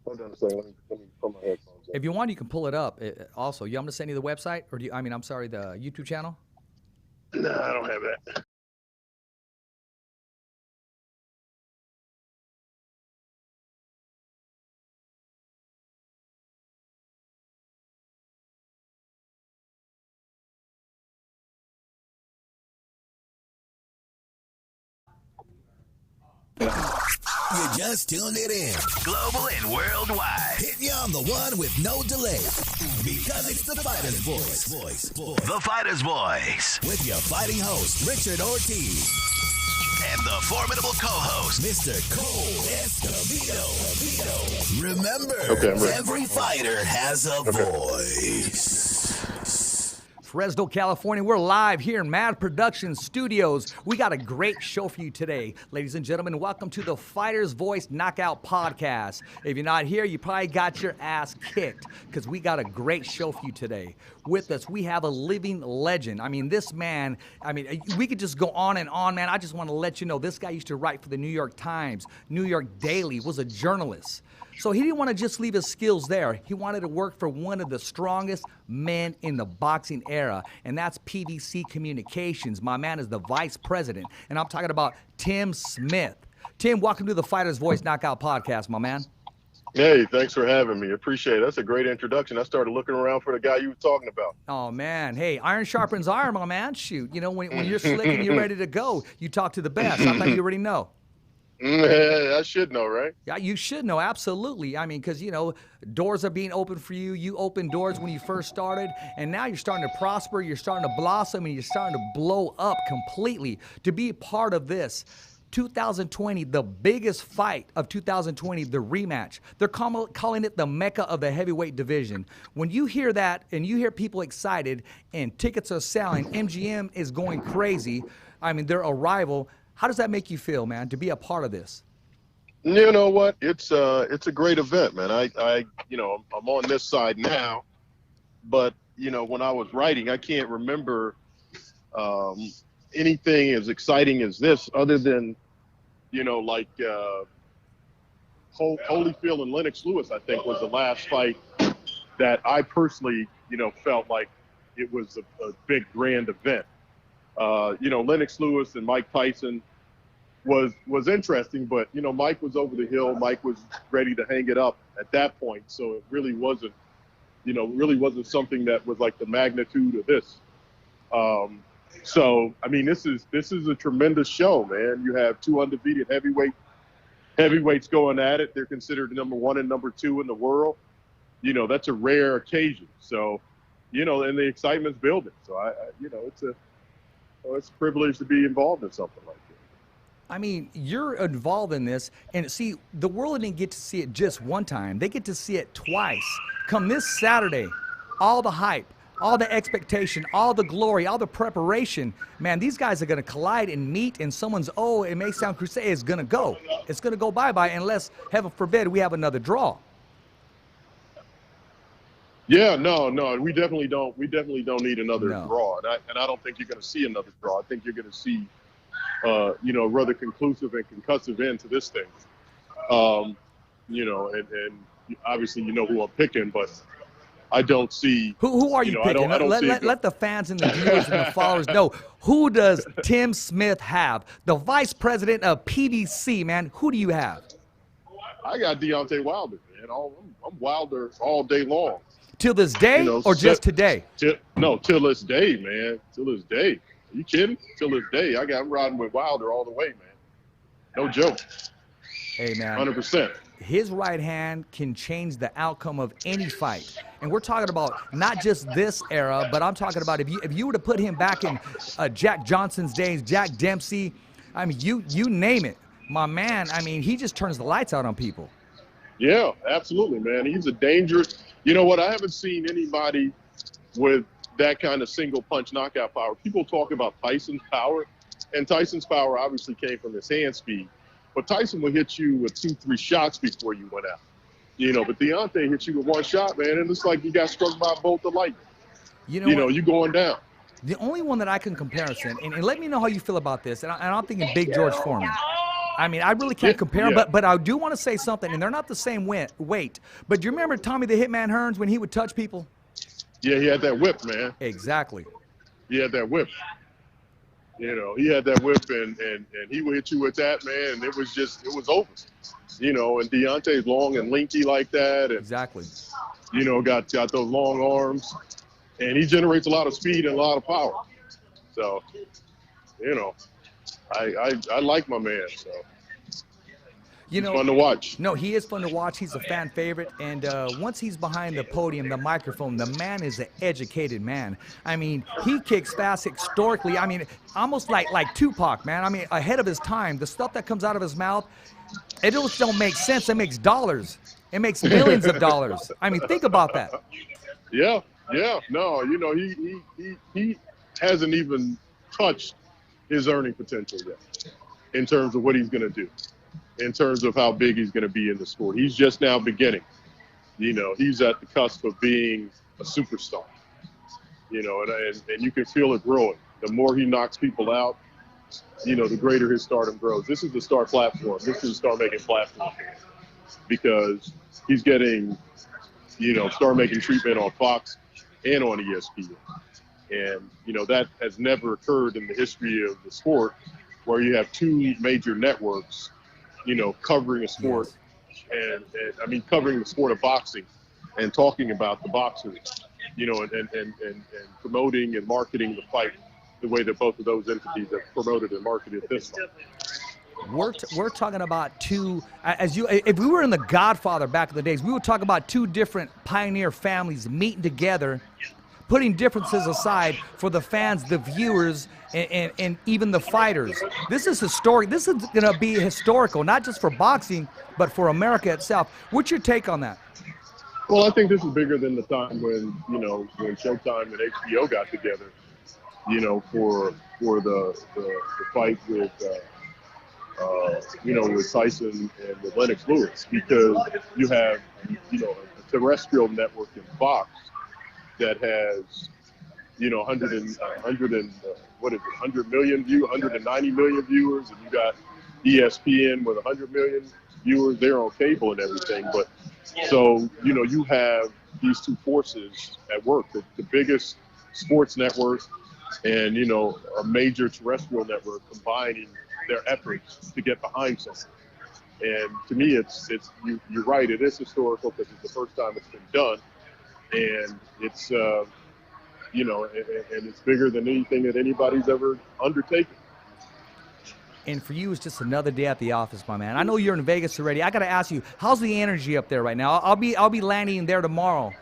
Hold on a second. Let me put my headphones If you want, you can pull it up. Also, you want me to send you the website, or do you? I mean, I'm sorry, the YouTube channel. in. No, I don't have that. You just tuned it in. Global and worldwide. Hitting you on the one with no delay. Because it's the fighter's voice. The fighter's voice. With your fighting host, Richard Ortiz. And the formidable co-host, Mr. Cole Escovedo. Remember, every fighter has a voice. Fresno, California. We're live here in Mad Production Studios. We got a great show for you today. Ladies and gentlemen, welcome to the Fighter's Voice Knockout Podcast. If you're not here, you probably got your ass kicked because we got a great show for you today. With us, we have a living legend. I mean, this man, we could just go on and on, man. I just want to let you know, this guy used to write for the New York Times, New York Daily, was a journalist. So he didn't want to just leave his skills there. He wanted to work for one of the strongest men in the boxing era, and that's PBC Communications. My man is the vice president, and I'm talking about Tim Smith. Tim, welcome to the Fighter's Voice Knockout Podcast, my man. Hey, thanks for having me. Appreciate it. That's a great introduction. I started looking around for the guy you were talking about. Oh, man. Hey, iron sharpens iron, my man. Shoot. You know, when you're slick and you're ready to go, you talk to the best. I thought you already know. I should know, right? Yeah, you should know, absolutely. I mean, because, you know, doors are being opened for you. You opened doors when you first started, and now you're starting to prosper, you're starting to blossom, and you're starting to blow up completely. To be a part of this 2020, the biggest fight of 2020, the rematch. They're calling it the Mecca of the heavyweight division. When you hear that and you hear people excited and tickets are selling, MGM is going crazy, I mean, their arrival, how does that make you feel, man, to be a part of this? You know what? It's a great event, man. I'm on this side now, but you know, when I was writing, I can't remember anything as exciting as this, other than, you know, like Holyfield and Lennox Lewis, I think, was the last fight that I personally, you know, felt like it was a big grand event. You know, Lennox Lewis and Mike Tyson was interesting, but you know, Mike was over the hill. Mike was ready to hang it up at that point, so it really wasn't, you know, something that was like the magnitude of this. So I mean, this is a tremendous show, man. You have two undefeated heavyweights going at it. They're considered number one and number two in the world. You know, that's a rare occasion. So, you know, and the excitement's building. So you know, it's a privilege to be involved in something like that. I mean, you're involved in this, and see, the world didn't get to see it just one time. They get to see it twice. Come this Saturday, all the hype, all the expectation, all the glory, all the preparation, man, these guys are going to collide and meet, and someone's, it may sound crusade, is going to go. It's going to go bye-bye unless, heaven forbid, we have another draw. Yeah, no, we definitely don't need another draw, and I don't think you're going to see another draw. I think you're going to see, you know, rather conclusive and concussive end to this thing. You know, and obviously you know who I'm picking, but I don't see. Who are you picking? I don't let the fans and the viewers and the followers know, who does Tim Smith have? The vice president of PBC, man. Who do you have? I got Deontay Wilder, man. I'm Wilder all day long. Till this day, you know, or just today? Till this day, man. Till this day. Are you kidding? Till this day. I'm riding with Wilder all the way, man. No joke. Hey, man. 100%. His right hand can change the outcome of any fight. And we're talking about not just this era, but I'm talking about if you were to put him back in Jack Johnson's days, Jack Dempsey, I mean, you name it. My man, I mean, he just turns the lights out on people. Yeah, absolutely, man. He's a dangerous. You know what? I haven't seen anybody with that kind of single punch knockout power. People talk about Tyson's power, and Tyson's power obviously came from his hand speed. But Tyson will hit you with 2-3 shots before you went out. You know, but Deontay hits you with one shot, man, and it's like you got struck by a bolt of lightning. You know, you going down. The only one that I can comparison, and let me know how you feel about this, and I'm thinking Big George Foreman. I mean, I really can't compare them, yeah. but I do want to say something, and they're not the same weight. But do you remember Tommy the Hitman Hearns when he would touch people? Yeah, he had that whip, man. Exactly. He had that whip. You know, he had that whip, and he would hit you with that, man, and it was over. You know, and Deontay's long and lanky like that. And, exactly. You know, got those long arms, and he generates a lot of speed and a lot of power. So, you know, I like my man. So, you know, fun to watch. No, he is fun to watch. He's a fan favorite, and once he's behind the podium, the microphone, the man is an educated man. I mean, he kicks fast historically. I mean, almost like Tupac, man. I mean, ahead of his time. The stuff that comes out of his mouth, it just don't make sense. It makes dollars. It makes millions of dollars. I mean, think about that. Yeah. No, you know, he hasn't even touched his earning potential yet in terms of what he's going to do, in terms of how big he's going to be in the sport. He's just now beginning. You know, he's at the cusp of being a superstar. You know, and you can feel it growing. The more he knocks people out, you know, the greater his stardom grows. This is the star platform. This is the star-making platform because he's getting, you know, star-making treatment on Fox and on ESPN. And, you know, that has never occurred in the history of the sport where you have two major networks, you know, covering a sport and I mean, covering the sport of boxing and talking about the boxers, you know, and promoting and marketing the fight the way that both of those entities have promoted and marketed this one. We're talking about two, if we were in The Godfather back in the days, we would talk about two different pioneer families meeting together, putting differences aside for the fans, the viewers, and even the fighters. This is historic. This is going to be historical, not just for boxing, but for America itself. What's your take on that? Well, I think this is bigger than the time when, you know, when Showtime and HBO got together, you know, for the fight with, you know, with Tyson and with Lennox Lewis, because you have, you know, a terrestrial network in Fox that has, you know, 190 million viewers, and you got ESPN with 100 million viewers. They're on cable and everything, but so, you know, you have these two forces at work, the biggest sports network and, you know, a major terrestrial network combining their efforts to get behind something. And to me, you're right, it is historical because it's the first time it's been done. And it's, you know, and it's bigger than anything that anybody's ever undertaken. And for you, it's just another day at the office, my man. I know you're in Vegas already. I got to ask you, how's the energy up there right now? I'll be landing there tomorrow,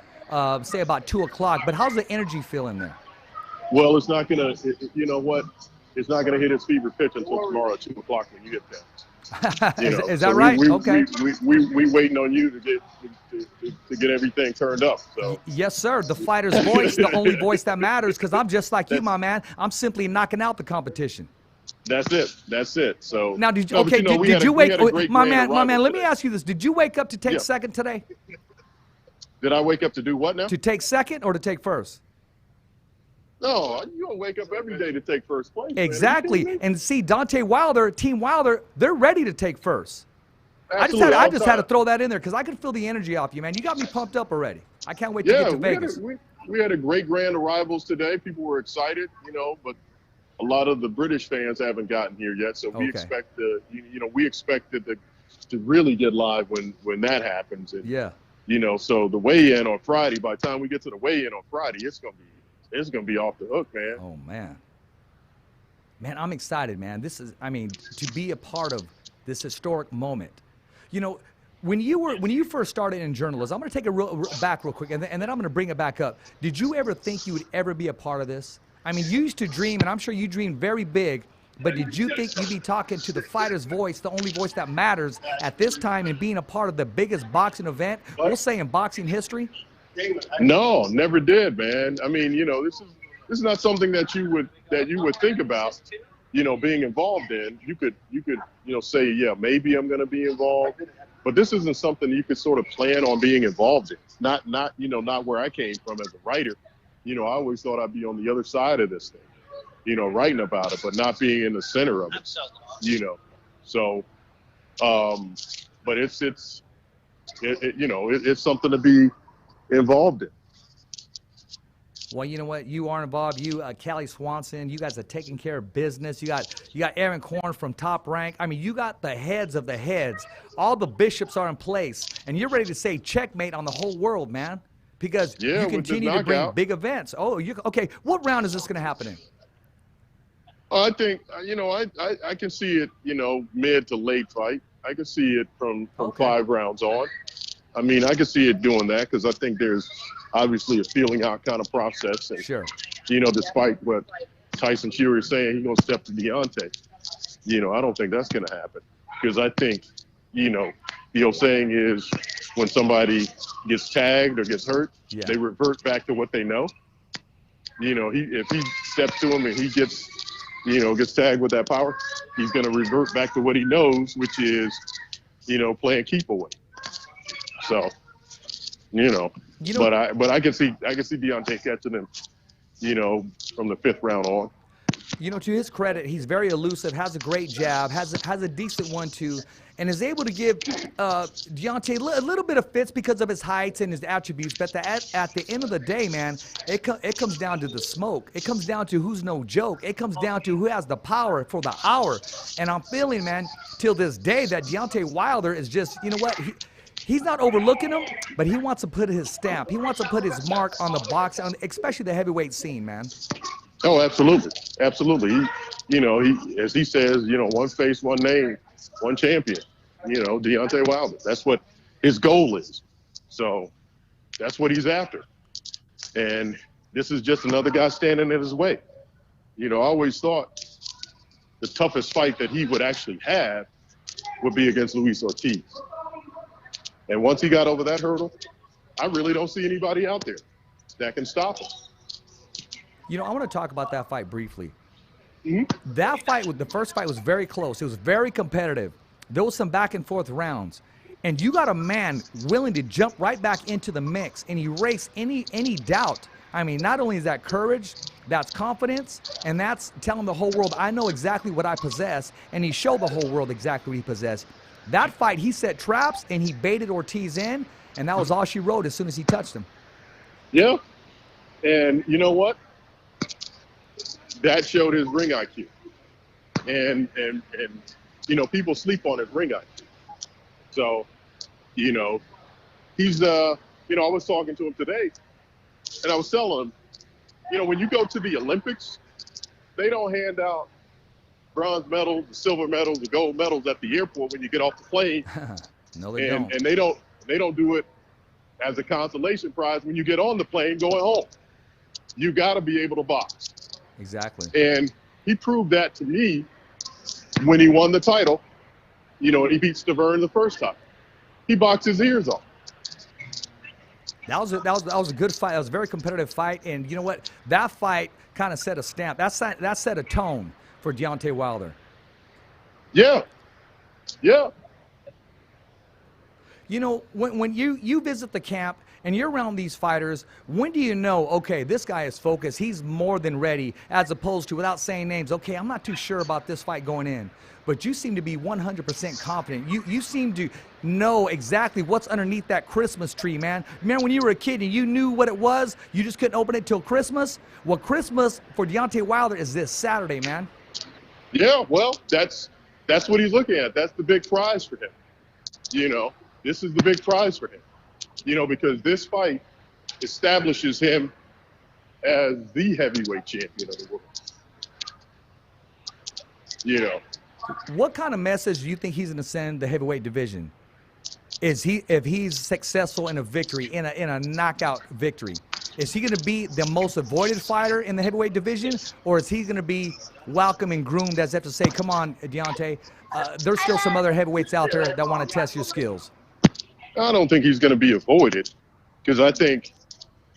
say about 2 o'clock. But how's the energy feeling there? Well, it's not gonna. You know what? It's not gonna hit its fever pitch until tomorrow at 2 o'clock when you get there. You know, is that right? Okay. We waiting on you to get everything turned up. So yes, sir. The fighter's voice, the only voice that matters, because I'm just like you, my man. I'm simply knocking out the competition. That's it. So now, did you wake? My man. Let me ask you this: did you wake up to take second today? Did I wake up to do what now? To take second or to take first? No, you don't wake up every day to take first place. Exactly. And see, Team Wilder, they're ready to take first. Absolutely, I just had to throw that in there because I could feel the energy off you, man. You got me pumped up already. I can't wait to get to Vegas. We had a great grand arrivals today. People were excited, you know, but a lot of the British fans haven't gotten here yet. So we expect we expected to really get live when that happens. And, you know, so the weigh-in on Friday, by the time we get to the weigh-in on Friday, it's gonna be off the hook, man. Oh man, I'm excited, man. To be a part of this historic moment. You know, when you first started in journalism, I'm going to take it back real quick, and then I'm going to bring it back up. Did you ever think you would ever be a part of this? I mean, you used to dream, and I'm sure you dreamed very big. But did you think you'd be talking to the fighter's voice, the only voice that matters at this time, and being a part of the biggest boxing event, we'll say in boxing history? No, never did, man. I mean, you know, this is not something that you would think about, you know, being involved in. You could, you know, say, yeah, maybe I'm going to be involved, but this isn't something you could sort of plan on being involved in. Not where I came from as a writer. You know, I always thought I'd be on the other side of this thing, you know, writing about it, but not being in the center of it, you know. So But it's something to be involved in. Well, you know what? You are involved. You, Callie Swanson, you guys are taking care of business. You got Aaron Korn from Top Rank. I mean, you got the heads of the heads. All the bishops are in place, and you're ready to say checkmate on the whole world, man. Because you continue to bring big events. Oh, okay. What round is this going to happen in? I think I can see it. Mid to late fight. I can see it from 5 rounds on. I mean, I can see it doing that because I think there's obviously a feeling out kind of process. And, sure. Despite what Tyson Fury is saying, he's going to step to Deontay. I don't think that's going to happen because I think, the old saying is when somebody gets tagged or gets hurt, they revert back to what they know. If he steps to him and he gets tagged with that power, he's going to revert back to what he knows, which is, playing keep away. So, but I can see Deontay catching him, from the 5th round on. To his credit, he's very elusive, has a great jab, has a decent 1-2, and is able to give Deontay a little bit of fits because of his heights and his attributes. But at the end of the day, man, it comes down to the smoke. It comes down to who's no joke. It comes down to who has the power for the hour. And I'm feeling, man, till this day that Deontay Wilder is just, he's not overlooking him, but he wants to put his stamp. He wants to put his mark on the box, especially the heavyweight scene, man. Oh, absolutely. Absolutely. He as he says, one face, one name, one champion, Deontay Wilder. That's what his goal is. So that's what he's after. And this is just another guy standing in his way. I always thought the toughest fight that he would actually have would be against Luis Ortiz. And once he got over that hurdle, I really don't see anybody out there that can stop him. I want to talk about that fight briefly. Mm-hmm. That fight, the first fight was very close. It was very competitive. There was some back and forth rounds. And you got a man willing to jump right back into the mix and erase any doubt. I mean, not only is that courage, that's confidence, and that's telling the whole world, I know exactly what I possess, and he showed the whole world exactly what he possessed. That fight, he set traps, and he baited Ortiz in, and that was all she wrote as soon as he touched him. Yeah, and you know what? That showed his ring IQ. And people sleep on his ring IQ. So, he's, I was talking to him today, and I was telling him, when you go to the Olympics, they don't hand out bronze medals, the silver medals, the gold medals at the airport when you get off the plane. No, they don't. And they don't do it as a consolation prize when you get on the plane going home. You got to be able to box. Exactly. And he proved that to me when he won the title, and he beat DURAN the first time. He boxed his ears off. That was a good fight. That was a very competitive fight. And you know what? That fight kind of set a stamp. That set a tone for Deontay Wilder. Yeah. Yeah. When you visit the camp and you're around these fighters, when do you know, okay, this guy is focused, he's more than ready, as opposed to, without saying names, okay, I'm not too sure about this fight going in. But you seem to be 100% confident. You seem to know exactly what's underneath that Christmas tree, man. Remember when you were a kid and you knew what it was, you just couldn't open it till Christmas? Well, Christmas for Deontay Wilder is this Saturday, man. Yeah, well, that's what he's looking at. That's the big prize for him. This is the big prize for him. Because this fight establishes him as the heavyweight champion of the world. What kind of message do you think he's going to send the heavyweight division? If he's successful in a victory, in a knockout victory, is he going to be the most avoided fighter in the heavyweight division, or is he going to be welcome and groomed as if to say, come on, Deontay, there's still some other heavyweights out there that want to test your skills? I don't think he's going to be avoided because I think,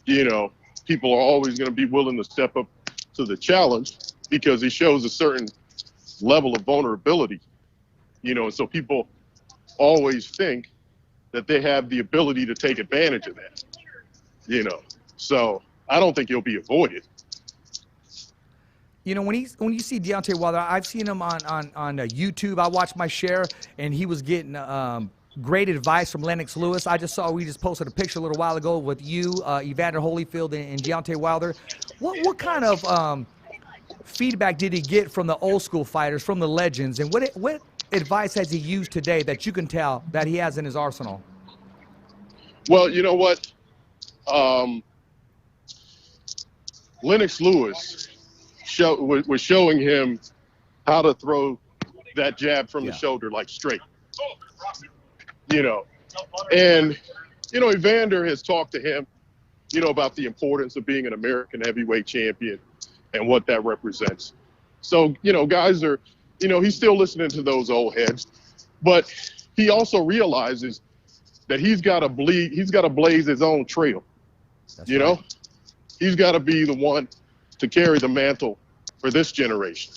people are always going to be willing to step up to the challenge because he shows a certain level of vulnerability, and so people always think that they have the ability to take advantage of that, so I don't think he'll be avoided. You know, when you see Deontay Wilder, I've seen him on YouTube. I watched my share, and he was getting great advice from Lennox Lewis. We just posted a picture a little while ago with you, Evander Holyfield, and Deontay Wilder. What kind of feedback did he get from the old school fighters, from the legends, and what advice has he used today that you can tell that he has in his arsenal? Well, you know what? Lennox Lewis was showing him how to throw that jab from the shoulder, like straight. You know, and, you know, Evander has talked to him, you know, about the importance of being an American heavyweight champion and what that represents. So, you know, guys are, you know, he's still listening to those old heads, but he also realizes that he's got to blaze his own trail. That's you know, he's got to be the one to carry the mantle for this generation.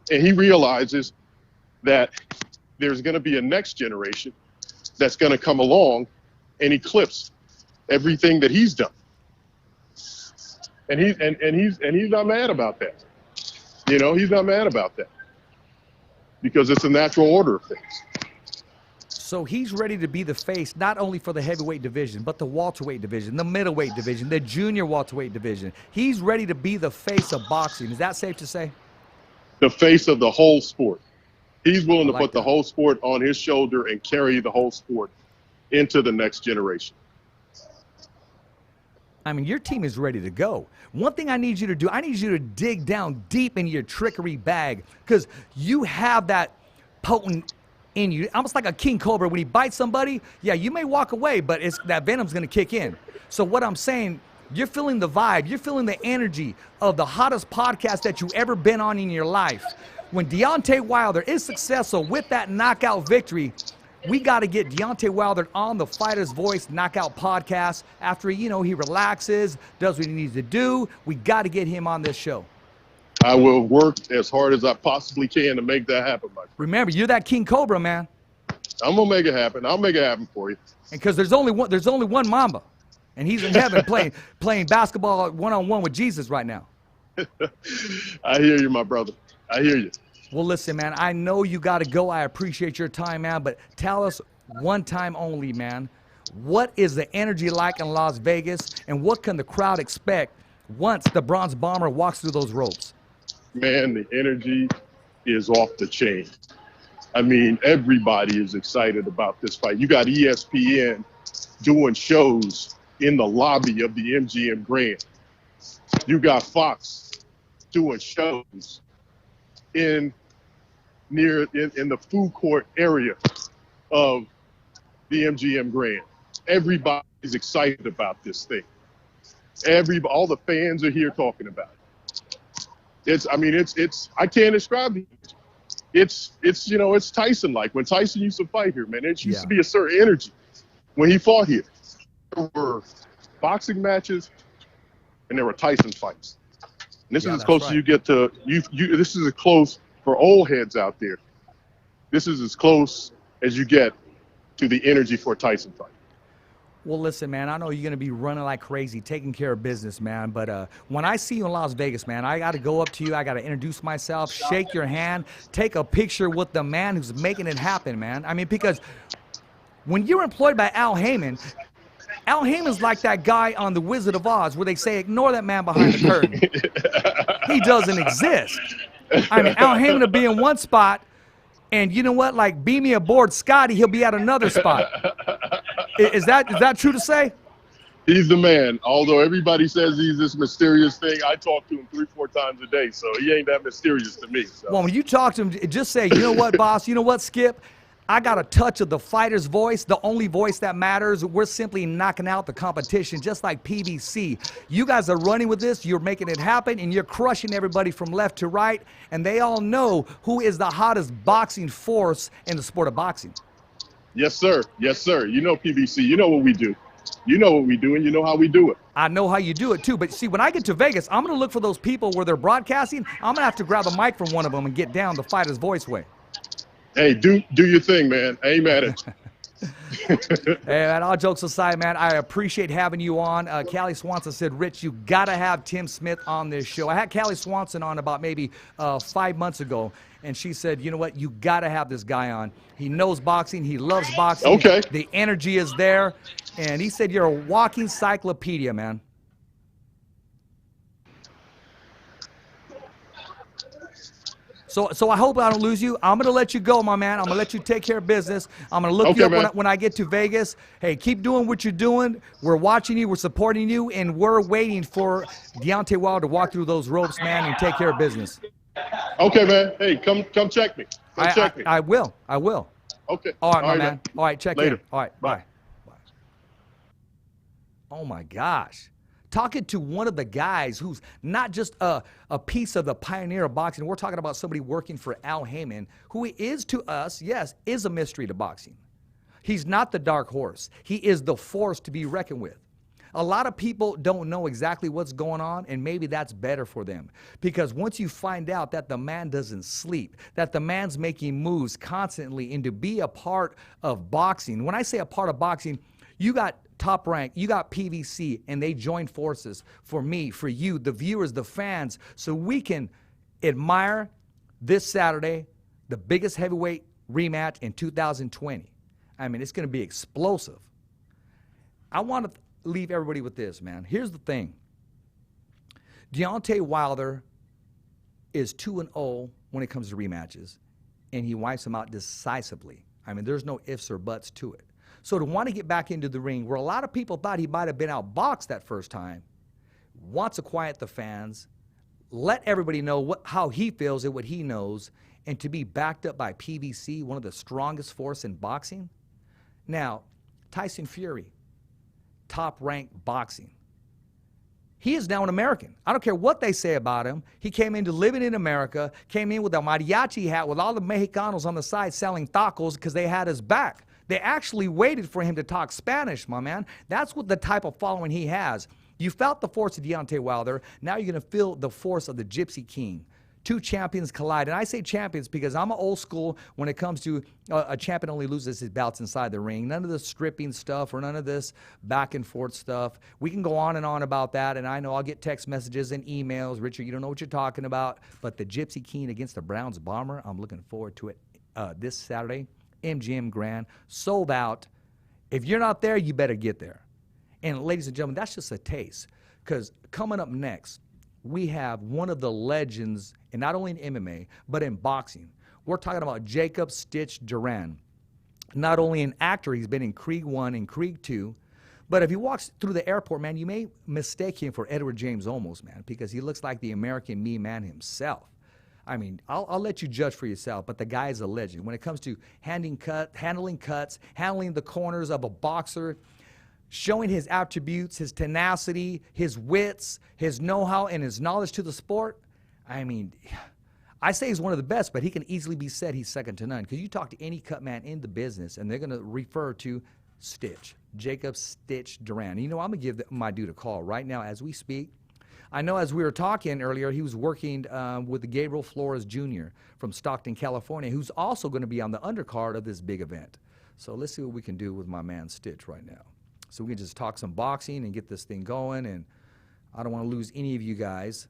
And he realizes that there's going to be a next generation that's going to come along and eclipse everything that he's done. And he's not mad about that. You know, he's not mad about that because it's a natural order of things. So he's ready to be the face, not only for the heavyweight division, but the welterweight division, the middleweight division, the junior welterweight division. He's ready to be the face of boxing. Is that safe to say? The face of the whole sport. He's willing to put the whole sport on his shoulder and carry the whole sport into the next generation. I mean, your team is ready to go. One thing I need you to do, I need you to dig down deep in your trickery bag because you have that potent in you, almost like a king cobra. When he bites somebody, yeah, you may walk away, but that venom's going to kick in. So what I'm saying, you're feeling the vibe, you're feeling the energy of the hottest podcast that you've ever been on in your life. When Deontay Wilder is successful with that knockout victory, we got to get Deontay Wilder on the Fighter's Voice Knockout podcast. After, you know, he relaxes, does what he needs to do, we got to get him on this show. I will work as hard as I possibly can to make that happen, Mike. Remember, you're that king cobra, man. I'm gonna make it happen. I'll make it happen for you. And because there's only one Mamba, and he's in heaven playing basketball one-on-one with Jesus right now. I hear you, my brother. I hear you. Well, listen, man, I know you got to go. I appreciate your time, man, but tell us one time only, man, what is the energy like in Las Vegas, and what can the crowd expect once the Bronze Bomber walks through those ropes? Man, the energy is off the chain. I mean, everybody is excited about this fight. You got ESPN doing shows in the lobby of the MGM Grand. You got Fox doing shows in the food court area of the MGM Grand. Everybody's excited about this thing. All the fans are here talking about it. I can't describe it. It's you know, it's Tyson-like. When Tyson used to fight here, man, it used to be a certain energy when he fought here. There were boxing matches and there were Tyson fights. And this is as close as you get to this is as close for old heads out there. This is as close as you get to the energy for a Tyson fight. Well, listen, man, I know you're going to be running like crazy, taking care of business, man. But when I see you in Las Vegas, man, I got to go up to you. I got to introduce myself, shake your hand, take a picture with the man who's making it happen, man. I mean, because when you're employed by Al Heyman's like that guy on The Wizard of Oz where they say, ignore that man behind the curtain. He doesn't exist. I mean, Al Heyman will be in one spot, and you know what? Like, beam me aboard Scotty, he'll be at another spot. Is that true to say? He's the man. Although everybody says he's this mysterious thing, I talk to him 3-4 times a day, so he ain't that mysterious to me. So. Well, when you talk to him, just say, you know what, boss? You know what, Skip? I got a touch of the fighter's voice, the only voice that matters. We're simply knocking out the competition, just like PBC. You guys are running with this. You're making it happen, and you're crushing everybody from left to right, and they all know who is the hottest boxing force in the sport of boxing. Yes, sir. Yes, sir. You know PBC. You know what we do. You know what we do, and you know how we do it. I know how you do it, too. But, see, when I get to Vegas, I'm going to look for those people where they're broadcasting. I'm going to have to grab a mic from one of them and get down the fighter's voice way. Hey, do your thing, man. I ain't mad at you. Hey, man, all jokes aside, man, I appreciate having you on. Callie Swanson said, Rich, you got to have Tim Smith on this show. I had Callie Swanson on about maybe 5 months ago, and she said, you know what, you got to have this guy on. He knows boxing. He loves boxing. Okay. The energy is there. And he said you're a walking encyclopedia, man. So I hope I don't lose you. I'm going to let you go, my man. I'm going to let you take care of business. I'm going to look you up when I get to Vegas. Hey, keep doing what you're doing. We're watching you. We're supporting you. And we're waiting for Deontay Wilder to walk through those ropes, man, and take care of business. Okay, man. Hey, come check me. Check me. I will. Okay. All right, my man. All right, check Later. in. All right, bye. Oh, my gosh. Talking to one of the guys who's not just a piece of the pioneer of boxing. We're talking about somebody working for Al Heyman, who is to us, yes, is a mystery to boxing. He's not the dark horse. He is the force to be reckoned with. A lot of people don't know exactly what's going on, and maybe that's better for them. Because once you find out that the man doesn't sleep, that the man's making moves constantly, and to be a part of boxing, when I say a part of boxing, you got Top Rank, you got PBC, and they join forces for me, for you, the viewers, the fans, so we can admire this Saturday, the biggest heavyweight rematch in 2020. I mean, it's going to be explosive. I want to leave everybody with this, man. Here's the thing. Deontay Wilder is 2-0 when it comes to rematches, and he wipes them out decisively. I mean, there's no ifs or buts to it. So to want to get back into the ring, where a lot of people thought he might have been outboxed that first time, wants to quiet the fans, let everybody know how he feels and what he knows, and to be backed up by PBC, one of the strongest force in boxing. Now, Tyson Fury, top-ranked boxing. He is now an American. I don't care what they say about him. He came into living in America, came in with a mariachi hat with all the Mexicanos on the side selling tacos because they had his back. They actually waited for him to talk Spanish, my man. That's what the type of following he has. You felt the force of Deontay Wilder. Now you're going to feel the force of the Gypsy King. Two champions collide. And I say champions because I'm an old school when it comes to a champion only loses his belts inside the ring. None of this stripping stuff or none of this back and forth stuff. We can go on and on about that. And I know I'll get text messages and emails. Richard, you don't know what you're talking about. But the Gypsy King against the Browns Bomber, I'm looking forward to it this Saturday. MGM Grand, sold out. If you're not there, you better get there. And ladies and gentlemen, that's just a taste. Because coming up next, we have one of the legends, and not only in MMA, but in boxing. We're talking about Jacob Stitch Duran. Not only an actor, he's been in Creed 1 and Creed 2. But if he walks through the airport, man, you may mistake him for Edward James Olmos, man, because he looks like the American me man himself. I mean, I'll let you judge for yourself, but the guy is a legend. When it comes to handling cuts, handling the corners of a boxer, showing his attributes, his tenacity, his wits, his know-how, and his knowledge to the sport, I mean, I say he's one of the best, but he can easily be said he's second to none. Because you talk to any cut man in the business, and they're going to refer to Stitch, Jacob Stitch Duran. You know, I'm going to give my dude a call right now as we speak. I know as we were talking earlier, he was working with Gabriel Flores Jr. from Stockton, California, who's also going to be on the undercard of this big event. So let's see what we can do with my man Stitch right now. So we can just talk some boxing and get this thing going, and I don't want to lose any of you guys.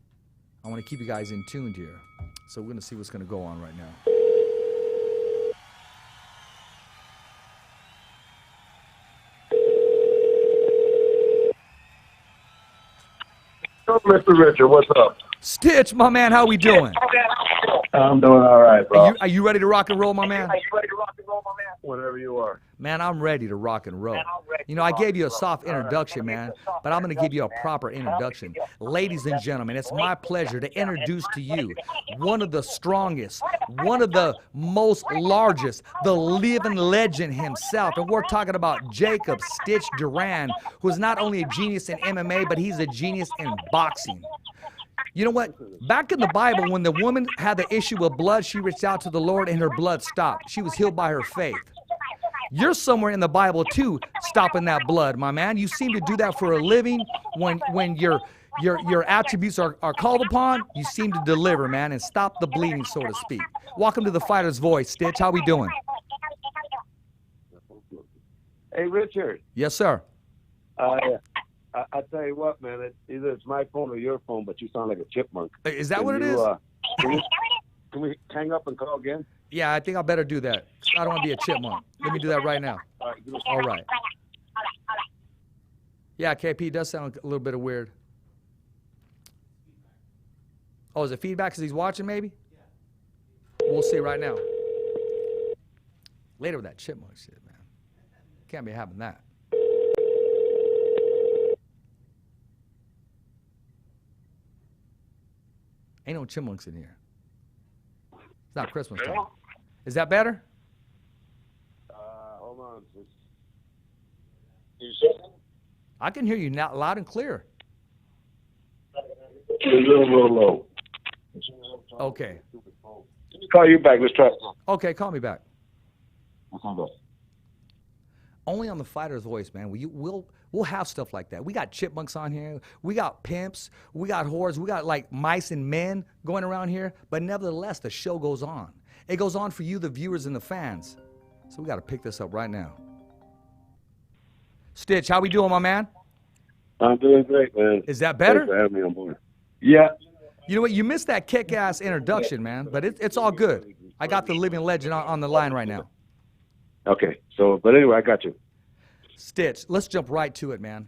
I want to keep you guys in tune here. So we're going to see what's going to go on right now. Mr. Richard, what's up? Stitch, my man, how we doing? I'm doing all right, bro. Are you ready to rock and roll, my man? Whatever you are. Man, I'm ready to rock and roll. You know, I gave you a soft introduction, man, but I'm going to give you a proper introduction. Ladies and gentlemen, it's my pleasure to introduce to you one of the strongest, one of the most largest, the living legend himself. And we're talking about Jacob Stitch Duran, who is not only a genius in MMA, but he's a genius in boxing. You know what? Back in the Bible, when the woman had the issue with blood, she reached out to the Lord and her blood stopped. She was healed by her faith. You're somewhere in the Bible, too, stopping that blood, my man. You seem to do that for a living. When your attributes are called upon, you seem to deliver, man, and stop the bleeding, so to speak. Welcome to the Fighter's Voice, Stitch. How we doing? Hey, Richard. Yes, sir. I tell you what, man. Either it's my phone or your phone, but you sound like a chipmunk. Is that what it is? Can we hang up and call again? Yeah, I think I better do that. I don't want to be a chipmunk. Let me do that right now. All right. Yeah, KP does sound a little bit of weird. Oh, is it feedback because he's watching maybe? We'll see right now. Later with that chipmunk shit, man. Can't be having that. Ain't no chipmunks in here. It's not Christmas time. Is that better? Hold on. I can hear you now, loud and clear. It's a little low. Okay. Let me call you back. Let's try it. Okay, call me back. Okay. Only on the Fighter's Voice, man. We'll have stuff like that. We got chipmunks on here. We got pimps. We got whores. We got like mice and men going around here. But nevertheless, the show goes on. It goes on for you, the viewers and the fans. So we got to pick this up right now. Stitch, how we doing, my man? I'm doing great, man. Is that better? Thanks for having me on board. Yeah. You know what? You missed that kick-ass introduction, man. But it's all good. I got the living legend on the line right now. Okay. But anyway, I got you. Stitch, let's jump right to it, man.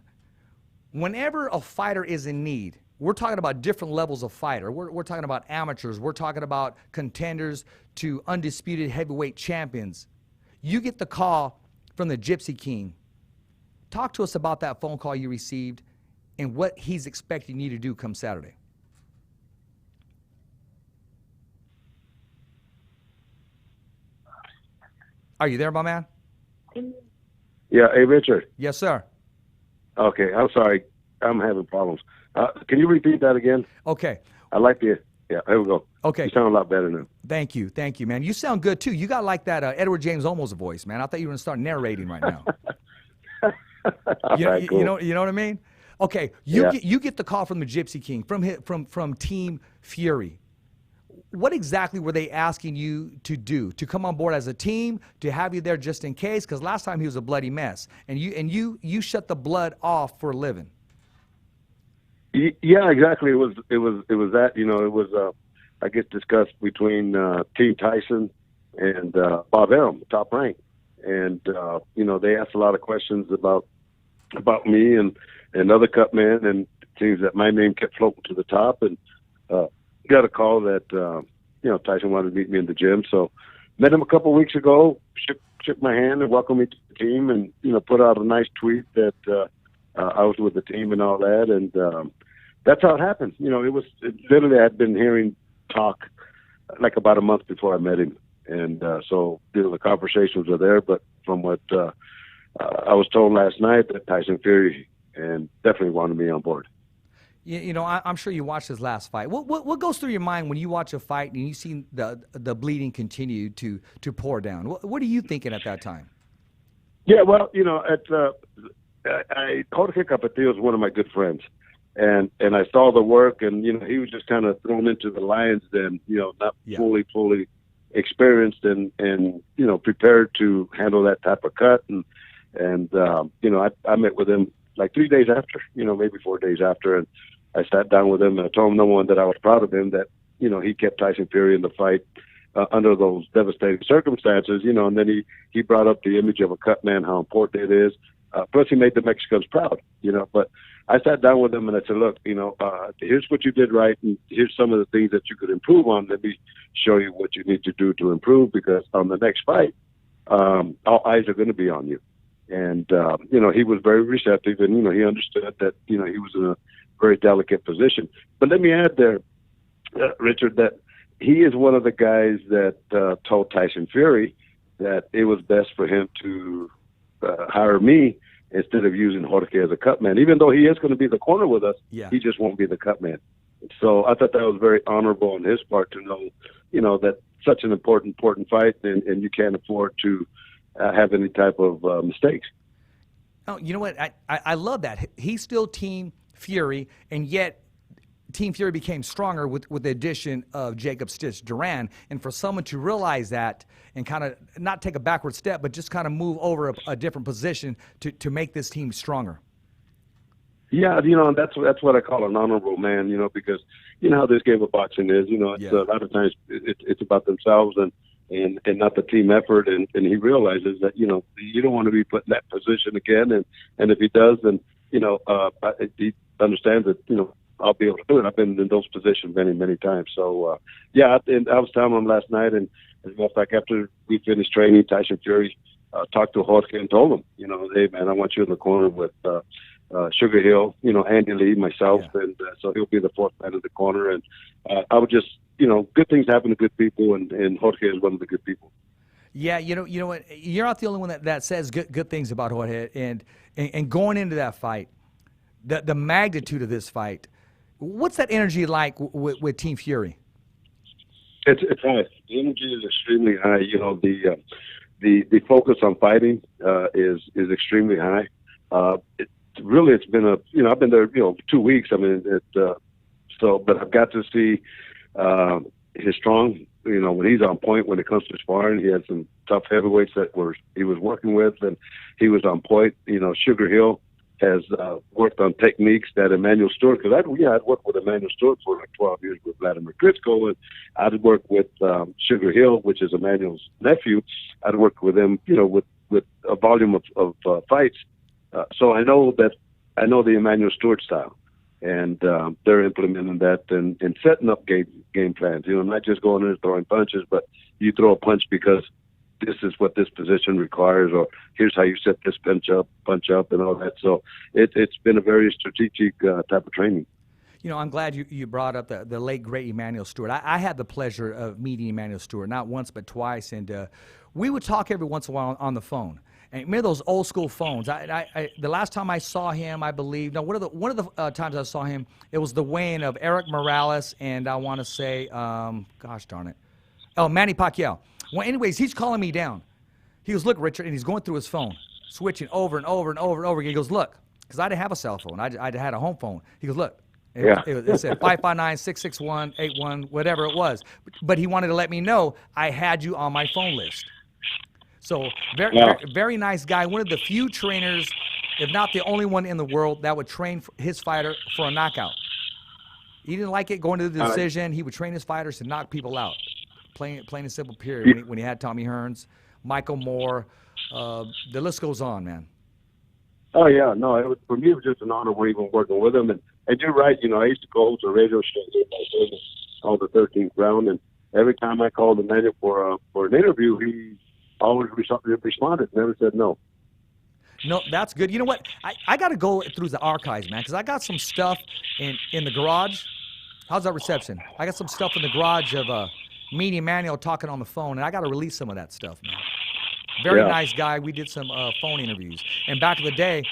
Whenever a fighter is in need, we're talking about different levels of fighter. We're talking about amateurs. We're talking about contenders to undisputed heavyweight champions. You get the call from the Gypsy King. Talk to us about that phone call you received and what he's expecting you to do come Saturday. Are you there, my man? Yeah. Hey, Richard. Yes, sir. Okay. I'm sorry. I'm having problems. Can you repeat that again? Okay. I like the. Yeah. There we go. Okay. You sound a lot better now. Thank you, man. You sound good too. You got like that Edward James Olmos voice, man. I thought you were gonna start narrating right now. Right, cool. You know what I mean? Okay, you get the call from the Gypsy King, from Team Fury. What exactly were they asking you to do? To come on board as a team, to have you there just in case? Because last time he was a bloody mess, and you shut the blood off for a living. Yeah, exactly. It was that, you know, it was I guess discussed between Team Tyson and Bob Arum, Top Rank, and you know, they asked a lot of questions about me and other Cutman, and it seems that my name kept floating to the top, and got a call that you know, Tyson wanted to meet me in the gym, so met him a couple of weeks ago, shook my hand and welcomed me to the team, and you know, put out a nice tweet that I was with the team and all that, and that's how it happened. You know, literally I had been hearing talk like about a month before I met him, and so you know, the conversations were there, but from what I was told last night, that Tyson Fury and definitely wanted me on board. You know, I'm sure you watched his last fight. What goes through your mind when you watch a fight and you see the bleeding continue to pour down? What are you thinking at that time? Yeah, well, you know, Jorge Capetillo is one of my good friends, and I saw the work, and you know, he was just kind of thrown into the lion's den, you know, not fully experienced and you know, prepared to handle that type of cut, and you know, I met with him like 3 days after, you know, maybe 4 days after, and I sat down with him and I told him, number one, that I was proud of him, that, you know, he kept Tyson Fury in the fight under those devastating circumstances, you know, and then he brought up the image of a cut man, how important it is. Plus he made the Mexicans proud, you know, but I sat down with him and I said, look, you know, here's what you did right, and here's some of the things that you could improve on. Let me show you what you need to do to improve, because on the next fight, all eyes are going to be on you. And, you know, he was very receptive, and, you know, he understood that, you know, he was in a very delicate position. But let me add there, Richard, that he is one of the guys that told Tyson Fury that it was best for him to hire me instead of using Jorge as a cut man. Even though he is going to be the corner with us, he just won't be the cut man. So I thought that was very honorable on his part to know, you know, that such an important fight, and you can't afford to have any type of mistakes. Oh, you know what? I love that. He's still Team Fury, and yet Team Fury became stronger with the addition of Jacob Stitch Duran, and for someone to realize that and kind of not take a backward step, but just kind of move over a different position to make this team stronger. Yeah, and that's what I call an honorable man, because you know how this game of boxing is. It's a lot of times it's about themselves and not the team effort. And he realizes that, you don't want to be put in that position again. And if he does, then, he understands that, I'll be able to do it. I've been in those positions many, many times. So, and I was telling him last night, and as a matter of fact, after we finished training, Tyson Fury talked to Jorge and told him, hey, man, I want you in the corner with Sugar Hill, Andy Lee, myself, and so he'll be the fourth man in the corner. And I would just, good things happen to good people, and Jorge is one of the good people. Yeah, you know what? You're not the only one that says good things about Jorge. And going into that fight, the magnitude of this fight, what's that energy like with Team Fury? It's high. The energy is extremely high. The focus on fighting is extremely high. It's been I've been there 2 weeks. I mean, but I've got to see his strong. When he's on point when it comes to sparring, he had some tough heavyweights he was working with, and he was on point. Sugar Hill has worked on techniques that Emmanuel Stewart, because I'd worked with Emmanuel Stewart for like 12 years with Vladimir Klitschko, and I'd worked with Sugar Hill, which is Emmanuel's nephew. I'd worked with him, with a volume of fights. So I know the Emmanuel Stewart style, and they're implementing that and setting up game plans. Not just going in and throwing punches, but you throw a punch because this is what this position requires, or here's how you set this punch up, and all that. So it's been a very strategic type of training. I'm glad you brought up the late, great Emmanuel Stewart. I had the pleasure of meeting Emmanuel Stewart, not once but twice, and we would talk every once in a while on the phone. And remember those old school phones? The last time I saw him, I believe, one of the times I saw him, it was the weigh-in of Eric Morales and I want to say, gosh darn it, Manny Pacquiao. Well, anyways, he's calling me down. He goes, look, Richard, and he's going through his phone, switching over and over and over and over again. He goes, look, because I didn't have a cell phone. I had a home phone. He goes, look. It said 559-661-81, whatever it was. But he wanted to let me know I had you on my phone list. So very nice guy. One of the few trainers, if not the only one in the world, that would train his fighter for a knockout. He didn't like it going to the decision. He would train his fighters to knock people out. Plain and simple, period. When he had Tommy Hearns, Michael Moore, the list goes on, man. Oh, yeah. No, for me, it was just an honor even working with him. And you're right. I used to go host a radio show here called the 13th Round. And every time I called Emmanuel for an interview, he always responded, never said no. No, that's good. You know what? I got to go through the archives, man, because I got some stuff in the garage. How's that reception? I got some stuff in the garage of me and Emmanuel talking on the phone, and I got to release some of that stuff, man. Very nice guy. We did some phone interviews. And back in the day,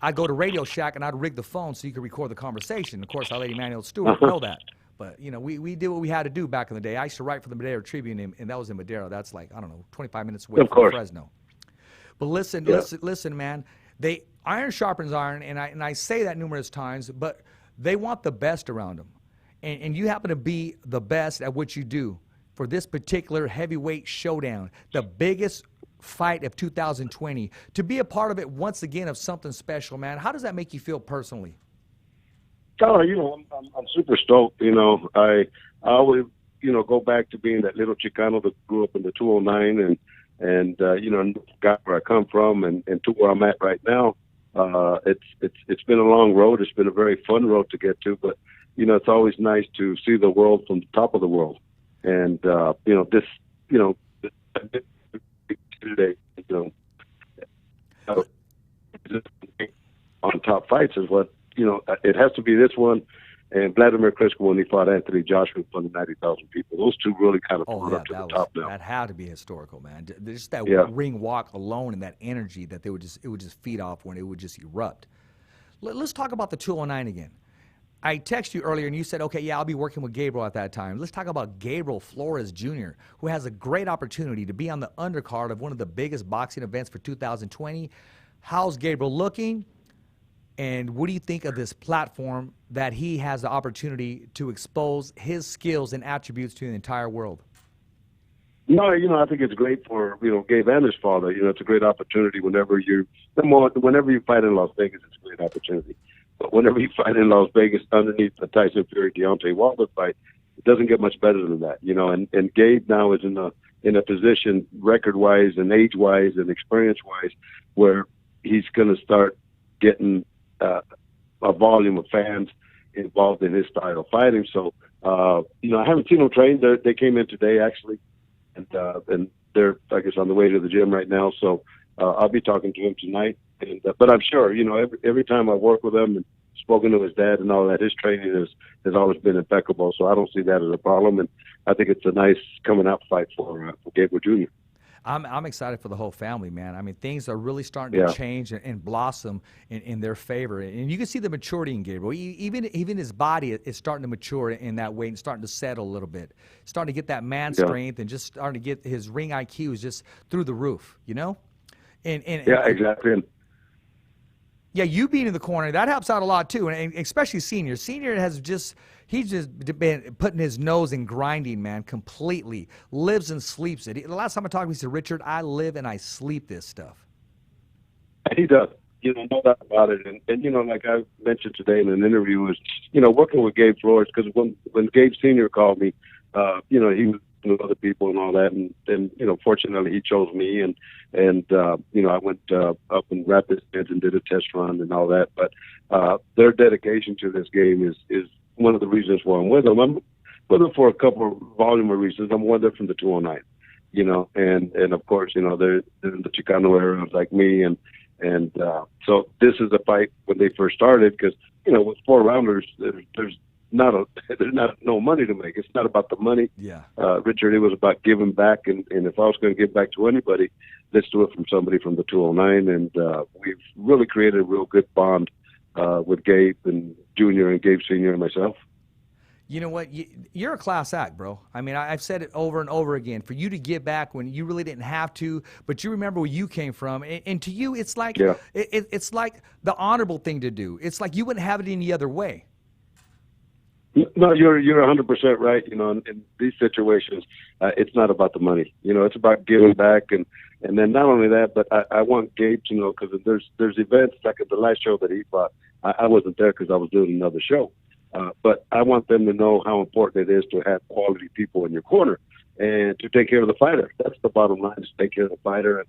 I'd go to Radio Shack, and I'd rig the phone so you could record the conversation. Of course, I let Emmanuel Stewart know that. But, we did what we had to do back in the day. I used to write for the Madera Tribune, and that was in Madera. That's like, 25 minutes away from Fresno. But listen, man. Iron sharpens iron, and I say that numerous times, but they want the best around them. And you happen to be the best at what you do for this particular heavyweight showdown, the biggest fight of 2020. To be a part of it once again of something special, man. How does that make you feel personally? Oh, I'm super stoked. I always, go back to being that little Chicano that grew up in the 209 and got where I come from and to where I'm at right now. It's been a long road. It's been a very fun road to get to, but, it's always nice to see the world from the top of the world. And, today, on top fights is what, it has to be this one and Vladimir Klitschko when he fought Anthony Joshua in front of 90,000 people. Those two really kind of pulled up to the top now. That had to be historical, man. Just that ring walk alone and that energy that it would just feed off when it would just erupt. Let's talk about the 209 again. I texted you earlier and you said, okay, I'll be working with Gabriel at that time. Let's talk about Gabriel Flores Jr., who has a great opportunity to be on the undercard of one of the biggest boxing events for 2020. How's Gabriel looking? And what do you think of this platform that he has the opportunity to expose his skills and attributes to the entire world? No, I think it's great for, Gabe and his father. It's a great opportunity whenever you fight in Las Vegas, it's a great opportunity. But whenever you fight in Las Vegas underneath the Tyson Fury Deontay Wilder fight, it doesn't get much better than that, and Gabe now is in a position record-wise and age-wise and experience-wise where he's going to start getting a volume of fans involved in his style of fighting. So, I haven't seen them train. They came in today, actually, and they're, I guess, on the way to the gym right now. So I'll be talking to him tonight. But I'm sure, every time I work with him and spoken to his dad and all that, his training has always been impeccable. So I don't see that as a problem. And I think it's a nice coming out fight for Gabriel Jr. I'm excited for the whole family, man. I mean, things are really starting to change and blossom in their favor. And you can see the maturity in Gabriel. Even his body is starting to mature in that way and starting to settle a little bit. Starting to get that man strength and just starting to get his ring IQ is just through the roof, And exactly. Yeah, you being in the corner, that helps out a lot too, and especially Senior. Senior he's just been putting his nose in grinding, man, completely. Lives and sleeps it. The last time I talked to him, he said, Richard, I live and I sleep this stuff. He does. No doubt about it. And like I mentioned today in an interview, is, working with Gabe Flores, because when Gabe Senior called me, he was with other people and all that, and fortunately he chose me, and I went up in Rapids and did a test run and all that. But their dedication to this game is one of the reasons why I'm with them. I'm with them for a couple of volume of reasons. I'm with them from the 209, and of course, they're in the Chicano era like me, and so this is a fight when they first started, because with 4 rounders, there's no money to make. It's not about the money. Yeah. Richard, it was about giving back, and if I was going to give back to anybody, let's do it from somebody from the 209, and we've really created a real good bond with Gabe and Junior and Gabe Senior and myself. You know what? You're a class act, bro. I mean, I've said it over and over again. For you to give back when you really didn't have to, but you remember where you came from, and to you, it's like it's like the honorable thing to do. It's like you wouldn't have it any other way. No, you're 100% right. In these situations, it's not about the money. It's about giving back, and then not only that, but I want Gabe to know, because there's events like at the last show that he fought. I wasn't there because I was doing another show, but I want them to know how important it is to have quality people in your corner and to take care of the fighter. That's the bottom line: is take care of the fighter, and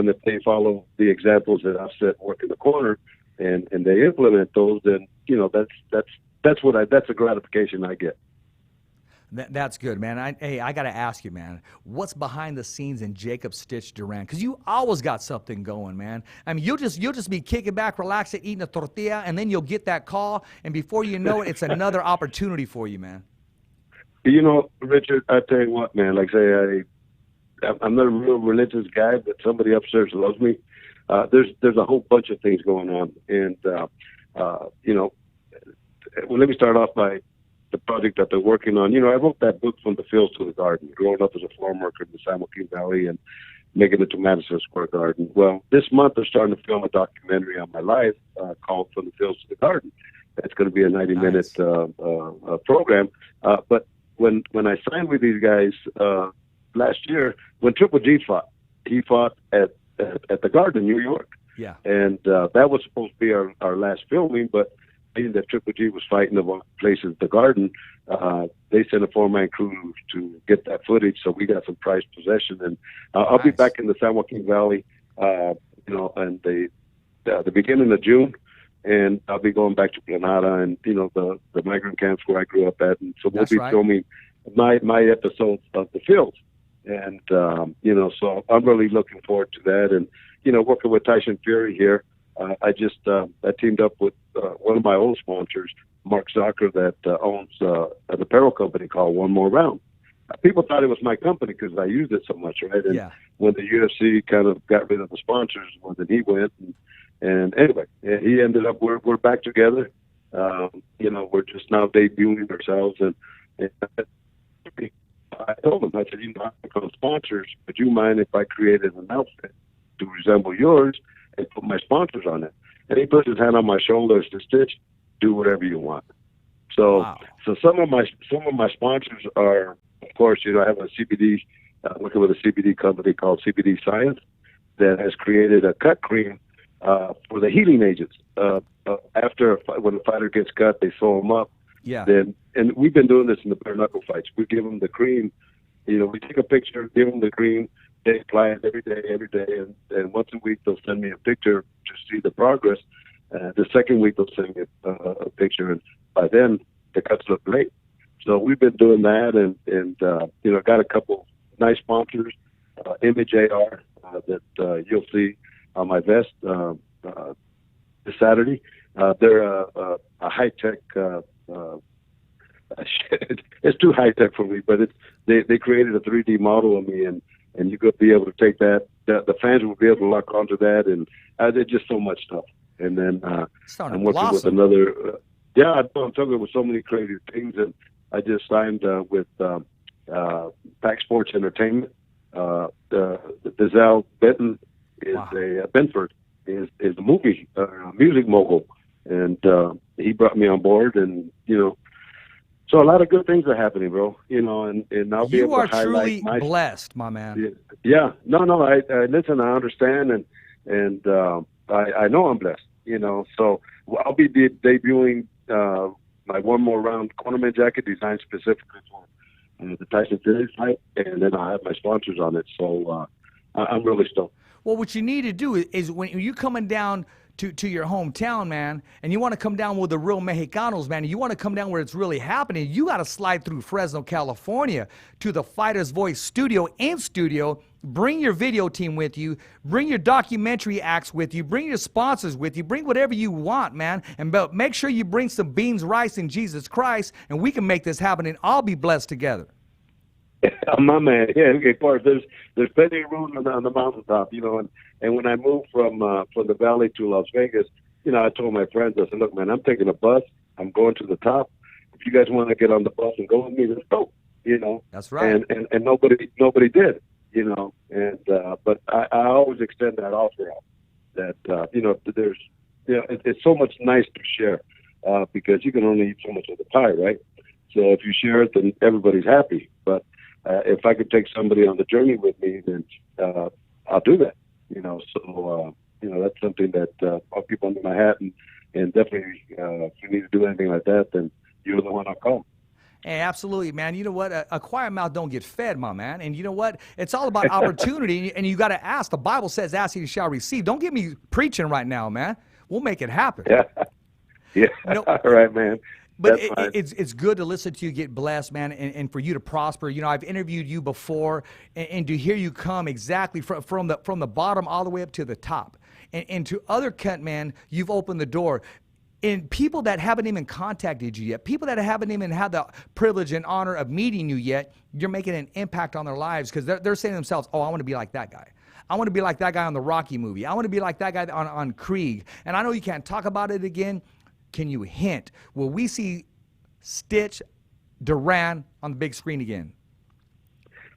if they follow the examples that I've set work in the corner, and they implement those, then that's a gratification I get. That's good, man. I got to ask you, man, what's behind the scenes in Jacob Stitch Duran? Because you always got something going, man. I mean, you'll just be kicking back, relaxing, eating a tortilla, and then you'll get that call, and before you know it, it's another opportunity for you, man. Richard, I tell you what, man. Like say, I'm not a real religious guy, but somebody upstairs loves me. There's a whole bunch of things going on, and well, let me start off by the project that they're working on. I wrote that book, From the Fields to the Garden, growing up as a farm worker in the San Joaquin Valley and making it to Madison Square Garden. Well, this month they're starting to film a documentary on my life called From the Fields to the Garden. It's going to be a 90-minute program. But when I signed with these guys last year, when Triple G fought, he fought at the Garden in New York. Yeah. And that was supposed to be our last filming, but that Triple G was fighting of all places, the Garden, they sent a 4-man crew to get that footage, so we got some prized possession. And I'll be back in the San Joaquin Valley, and the beginning of June, and I'll be going back to Granada and the migrant camps where I grew up at, and so we'll be filming my episodes of the Fields, and so I'm really looking forward to that, and working with Tyson Fury here. I teamed up with one of my old sponsors, Mark Zucker, that owns an apparel company called One More Round. People thought it was my company because I used it so much, right? And when the UFC kind of got rid of the sponsors, well, then he went. And anyway, he ended up, we're back together. We're just now debuting ourselves. And I told him, I said, I become sponsors, would you mind if I created an outfit to resemble yours and put my sponsors on it? and he puts his hand on my shoulder and says, Stitch, do whatever you want. So, Wow. so some of my sponsors are, of course, you know, I have a CBD, working with a CBD company called CBD Science that has created a cut cream for the healing agents. After when the fighter gets cut, they sew them up. Yeah. And we've been doing this in the bare knuckle fights. We give them the cream. You know, we take a picture, give them the cream. They apply it every day, and once a week they'll send me a picture to see the progress. The second week they'll send me a picture, and by then the cuts look great. So we've been doing that, and you know, got a couple nice sponsors. Image AR that you'll see on my vest this Saturday. They're a high tech. It's too high tech for me, but they created a 3D model of me, and you could be able to take that. The fans will be able to lock onto that, and there's just so much stuff. And then I'm working with another. I'm talking with so many creative things, and I just signed with Pack Sports Entertainment. Dizelle Benton is Benford is a movie music mogul, and he brought me on board, and you know. So a lot of good things are happening, bro. You know, and I'll be able to highlight. You are truly blessed, my man. Yeah. No. I listen. I understand, and I know I'm blessed. You know, so I'll be debuting my one more round cornerman jacket designed specifically for the Tyson Fury fight, and then I have my sponsors on it. So I'm really stoked. Well, what you need to do is when you're coming down to your hometown, man, and you want to come down with the real Mexicanos, man, and you want to come down where it's really happening, you got to slide through Fresno, California to the Fighter's Voice studio. Bring your video team with you, bring your documentary acts with you, bring your sponsors with you, bring whatever you want, man, and make sure you bring some beans, rice, and Jesus Christ, and we can make this happen, and I'll be blessed together. My man, yeah, okay, of course. There's plenty of room on the mountaintop, you know. And when I moved from the valley to Las Vegas, you know, I told my friends, I said, look, man, I'm taking a bus. I'm going to the top. If you guys want to get on the bus and go with me, let's go. You know. That's right. And nobody did, you know. And but I always extend that offer out. That you know, there's, you know, it's so much nice to share because you can only eat so much of the pie, right? So if you share it, then everybody's happy. But if I could take somebody on the journey with me, then I'll do that. You know, so you know, that's something that I'll keep under my hat, and definitely if you need to do anything like that, then you're the one I'll call. Hey, absolutely, man. You know what? A quiet mouth don't get fed, my man. And you know what? It's all about opportunity, and you got to ask. The Bible says, "Ask, you shall receive." Don't get me preaching right now, man. We'll make it happen. Yeah. You know, all right, man. But it's good to listen to you get blessed, man, and for you to prosper. You know, I've interviewed you before, and to hear you come exactly from the bottom all the way up to the top. And to other Cutman, you've opened the door. And people that haven't even contacted you yet, people that haven't even had the privilege and honor of meeting you yet, you're making an impact on their lives because they're saying to themselves, oh, I want to be like that guy. I want to be like that guy on the Rocky movie. I want to be like that guy on Krieg. And I know you can't talk about it again. Can you hint? Will we see Stitch, DURAN on the big screen again?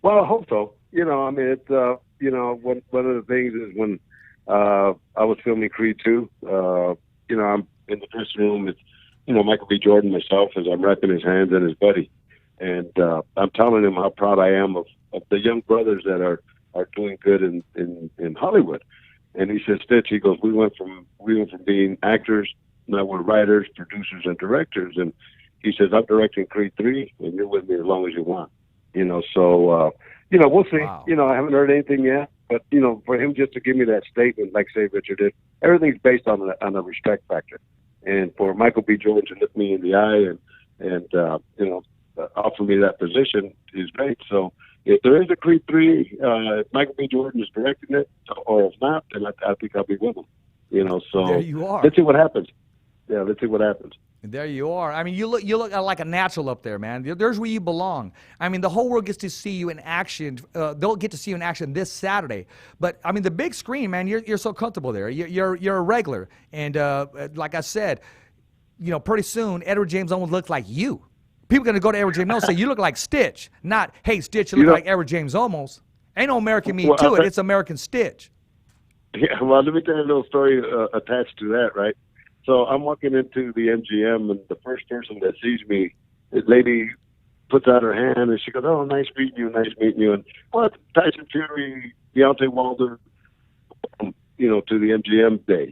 Well, I hope so. You know, I mean, it's, you know, one of the things is when I was filming Creed 2, you know, I'm in the dressing room. It's, you know, Michael B. Jordan, myself, as I'm wrapping his hands and his buddy. And I'm telling him how proud I am of the young brothers that are doing good in Hollywood. And he said, Stitch, he goes, we went from being actors. Now we're writers, producers, and directors. And he says, I'm directing Creed 3, and you're with me as long as you want. You know, so, you know, we'll see. Wow. You know, I haven't heard anything yet. But, you know, for him just to give me that statement, like, say, Richard did, everything's based on a respect factor. And for Michael B. Jordan to look me in the eye and you know, offer me that position is great. So if there is a Creed 3, if Michael B. Jordan is directing it, or if not, then I think I'll be with him. You know, so there you are. Let's see what happens. Yeah, let's see what happens. There you are. I mean, you look like a natural up there, man. There's where you belong. I mean, the whole world gets to see you in action. They'll get to see you in action this Saturday. But I mean, the big screen, man. You're so comfortable there. You're a regular. And like I said, you know, pretty soon Edward James Olmos looks like you. People are gonna go to Edward James Olmos and say you look like Stitch, not hey Stitch, you look like Edward James Olmos. Ain't no American meaning to it. It's American Stitch. Yeah, well, let me tell you a little story attached to that, right? So I'm walking into the MGM, and the first person that sees me, this lady puts out her hand, and she goes, "Oh, nice meeting you, nice meeting you." And well, Tyson Fury, Deontay Wilder, to the MGM day.